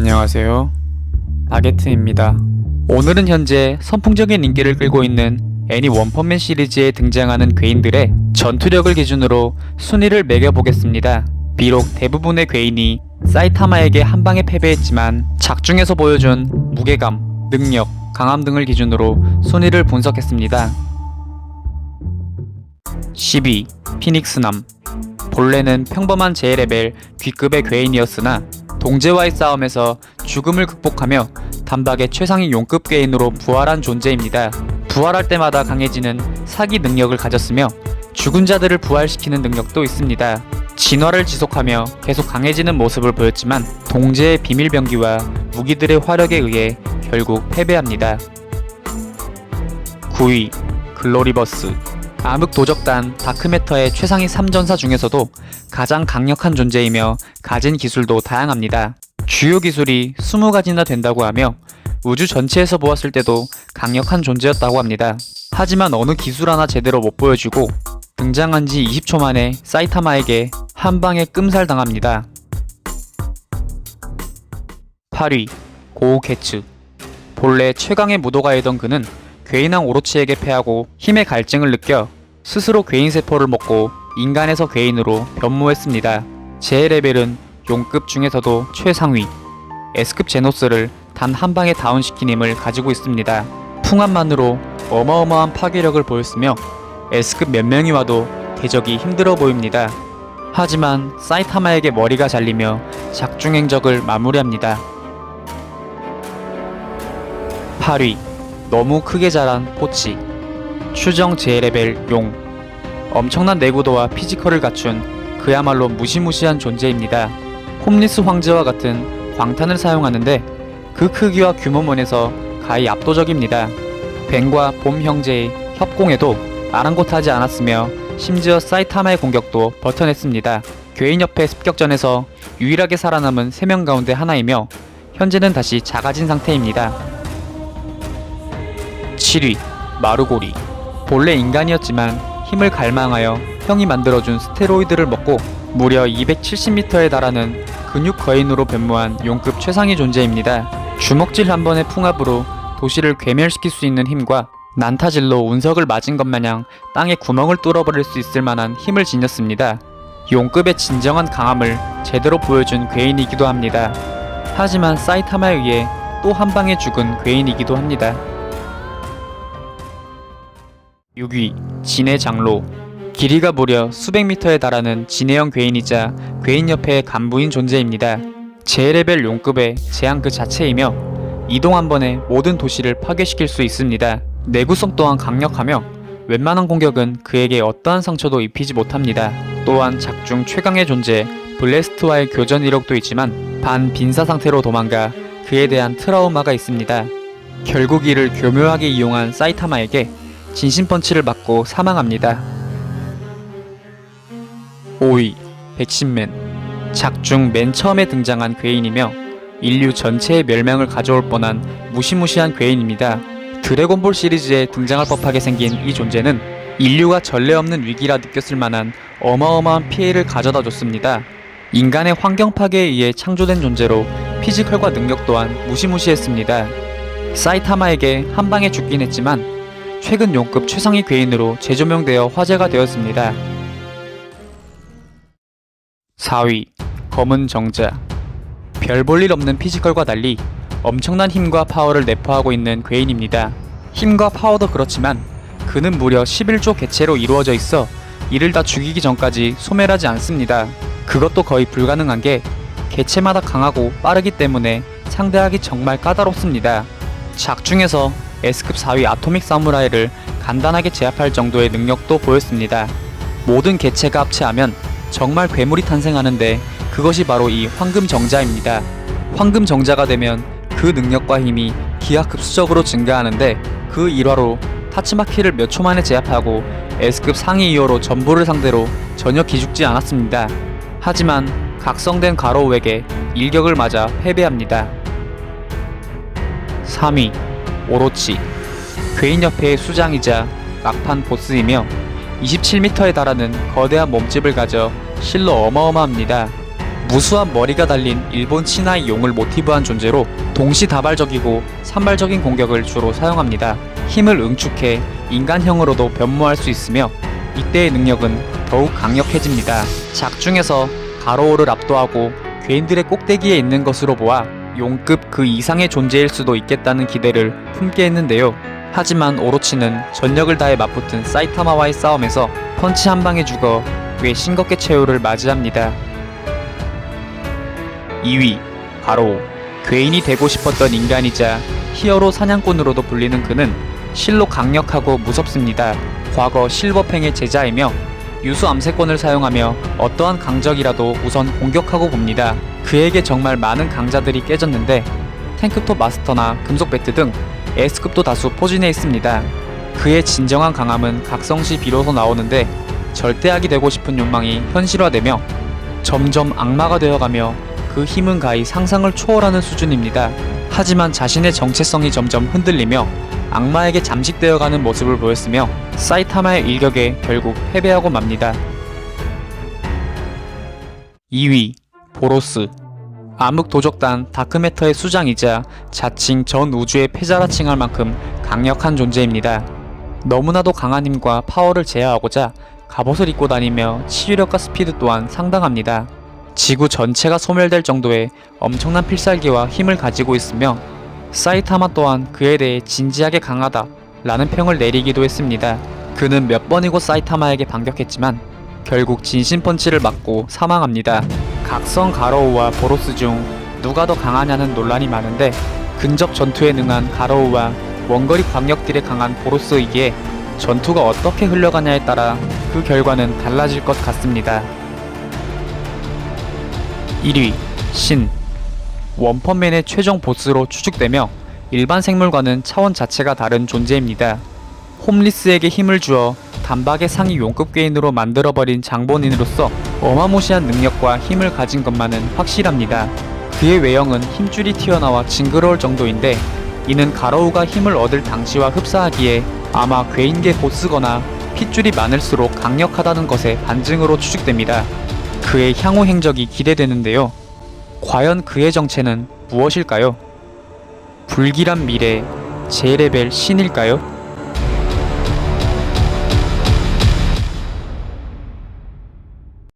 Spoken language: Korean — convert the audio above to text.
안녕하세요. 바게트입니다. 오늘은 현재 선풍적인 인기를 끌고 있는 애니 원펀맨 시리즈에 등장하는 괴인들의 전투력을 기준으로 순위를 매겨보겠습니다. 비록 대부분의 괴인이 사이타마에게 한방에 패배했지만 작중에서 보여준 무게감, 능력, 강함 등을 기준으로 순위를 분석했습니다. 12. 피닉스남. 본래는 평범한 제레벨 D급의 괴인이었으나 동제와의 싸움에서 죽음을 극복하며 단박에 최상위 용급 괴인으로 부활한 존재입니다. 부활할 때마다 강해지는 사기 능력을 가졌으며 죽은 자들을 부활시키는 능력도 있습니다. 진화를 지속하며 계속 강해지는 모습을 보였지만 동제의 비밀병기와 무기들의 화력에 의해 결국 패배합니다. 9위. 글로리버스. 암흑도적단 다크매터의 최상위 3전사 중에서도 가장 강력한 존재이며 가진 기술도 다양합니다. 주요 기술이 20가지나 된다고 하며 우주 전체에서 보았을 때도 강력한 존재였다고 합니다. 하지만 어느 기술 하나 제대로 못 보여주고 등장한 지 20초 만에 사이타마에게 한방에 끔살당합니다. 8위. 고우케츠. 본래 최강의 무도가이던 그는 괴인왕 오로치에게 패하고 힘의 갈증을 느껴 스스로 괴인 세포를 먹고 인간에서 괴인으로 변모했습니다. 제 레벨은 용급 중에서도 최상위 S급 제노스를 단 한방에 다운시킨 힘을 가지고 있습니다. 풍압만으로 어마어마한 파괴력을 보였으며 S급 몇 명이 와도 대적이 힘들어 보입니다. 하지만 사이타마에게 머리가 잘리며 작중 행적을 마무리합니다. 8위. 너무 크게 자란 포치. 추정 J레벨 용. 엄청난 내구도와 피지컬을 갖춘 그야말로 무시무시한 존재입니다. 홈리스 황제와 같은 광탄을 사용하는데 그 크기와 규모면에서 가히 압도적입니다. 벤과 봄 형제의 협공에도 아랑곳하지 않았으며 심지어 사이타마의 공격도 버텨냈습니다. 괴인 협회 습격전에서 유일하게 살아남은 3명 가운데 하나이며 현재는 다시 작아진 상태입니다. 7위. 마르고리. 본래 인간이었지만 힘을 갈망하여 형이 만들어준 스테로이드를 먹고 무려 270m에 달하는 근육 거인으로 변모한 용급 최상위 존재입니다. 주먹질 한 번의 풍압으로 도시를 괴멸시킬 수 있는 힘과 난타질로 운석을 맞은 것 마냥 땅에 구멍을 뚫어버릴 수 있을 만한 힘을 지녔습니다. 용급의 진정한 강함을 제대로 보여준 괴인이기도 합니다. 하지만 사이타마에 의해 또 한 방에 죽은 괴인이기도 합니다. 6위. 진의 장로. 길이가 무려 수백 미터에 달하는 진해형 괴인이자 괴인협회의 간부인 존재입니다. 제레벨 용급의 재앙 그 자체이며 이동 한 번에 모든 도시를 파괴시킬 수 있습니다. 내구성 또한 강력하며 웬만한 공격은 그에게 어떠한 상처도 입히지 못합니다. 또한 작중 최강의 존재 블레스트와의 교전 이력도 있지만 반빈사 상태로 도망가 그에 대한 트라우마가 있습니다. 결국 이를 교묘하게 이용한 사이타마에게 진심펀치를 맞고 사망합니다. 5위. 백신맨. 작중 맨 처음에 등장한 괴인이며 인류 전체의 멸망을 가져올 뻔한 무시무시한 괴인입니다. 드래곤볼 시리즈에 등장할 법하게 생긴 이 존재는 인류가 전례 없는 위기라 느꼈을 만한 어마어마한 피해를 가져다 줬습니다. 인간의 환경 파괴에 의해 창조된 존재로 피지컬과 능력 또한 무시무시했습니다. 사이타마에게 한방에 죽긴 했지만 최근 용급 최상위 괴인으로 재조명되어 화제가 되었습니다. 4위. 검은 정자. 별 볼 일 없는 피지컬과 달리 엄청난 힘과 파워를 내포하고 있는 괴인입니다. 힘과 파워도 그렇지만 그는 무려 11조 개체로 이루어져 있어 이를 다 죽이기 전까지 소멸하지 않습니다. 그것도 거의 불가능한 게 개체마다 강하고 빠르기 때문에 상대하기 정말 까다롭습니다. 작중에서 S급 4위 아토믹 사무라이를 간단하게 제압할 정도의 능력도 보였습니다. 모든 개체가 합체하면 정말 괴물이 탄생하는데 그것이 바로 이 황금정자입니다. 황금정자가 되면 그 능력과 힘이 기하급수적으로 증가하는데 그 일화로 타츠마키를 몇 초 만에 제압하고 S급 상위 2호로 전부를 상대로 전혀 기죽지 않았습니다. 하지만 각성된 가로우에게 일격을 맞아 패배합니다. 3위. 오로치. 괴인협회의 수장이자 막판 보스이며 27m에 달하는 거대한 몸집을 가져 실로 어마어마합니다. 무수한 머리가 달린 일본 신화의 용을 모티브한 존재로 동시다발적이고 산발적인 공격을 주로 사용합니다. 힘을 응축해 인간형으로도 변모할 수 있으며 이때의 능력은 더욱 강력해집니다. 작중에서 가로우를 압도하고 괴인들의 꼭대기에 있는 것으로 보아 용급 그 이상의 존재일 수도 있겠다는 기대를 품게 했는데요. 하지만 오로치는 전력을 다해 맞붙은 사이타마와의 싸움에서 펀치 한 방에 죽어 꽤 싱겁게 최후를 맞이합니다. 2위 가로우. 괴인이 되고 싶었던 인간이자 히어로 사냥꾼으로도 불리는 그는 실로 강력하고 무섭습니다. 과거 실버팽의 제자이며 유수 암세권을 사용하며 어떠한 강적이라도 우선 공격하고 봅니다. 그에게 정말 많은 강자들이 깨졌는데 탱크톱 마스터나 금속 배트 등 S급도 다수 포진해 있습니다. 그의 진정한 강함은 각성시 비로소 나오는데 절대악이 되고 싶은 욕망이 현실화되며 점점 악마가 되어가며 그 힘은 가히 상상을 초월하는 수준입니다. 하지만 자신의 정체성이 점점 흔들리며 악마에게 잠식되어가는 모습을 보였으며 사이타마의 일격에 결국 패배하고 맙니다. 2위 보로스. 암흑도적단 다크매터의 수장이자 자칭 전 우주의 패자라 칭할 만큼 강력한 존재입니다. 너무나도 강한 힘과 파워를 제어하고자 갑옷을 입고 다니며 치유력과 스피드 또한 상당합니다. 지구 전체가 소멸될 정도의 엄청난 필살기와 힘을 가지고 있으며 사이타마 또한 그에 대해 진지하게 강하다 라는 평을 내리기도 했습니다. 그는 몇 번이고 사이타마에게 반격했지만 결국 진심펀치를 맞고 사망합니다. 각성 가로우와 보로스 중 누가 더 강하냐는 논란이 많은데 근접 전투에 능한 가로우와 원거리 광역딜에 강한 보로스이기에 전투가 어떻게 흘러가냐에 따라 그 결과는 달라질 것 같습니다. 1위 신. 원펀맨의 최종 보스로 추측되며 일반 생물과는 차원 자체가 다른 존재입니다. 홈리스에게 힘을 주어 단박에 상위 용급 괴인으로 만들어버린 장본인으로서 어마무시한 능력과 힘을 가진 것만은 확실합니다. 그의 외형은 힘줄이 튀어나와 징그러울 정도인데 이는 가로우가 힘을 얻을 당시와 흡사하기에 아마 괴인계 보스거나 핏줄이 많을수록 강력하다는 것의 반증으로 추측됩니다. 그의 향후 행적이 기대되는데요. 과연 그의 정체는 무엇일까요? 불길한 미래, 제레벨 신일까요?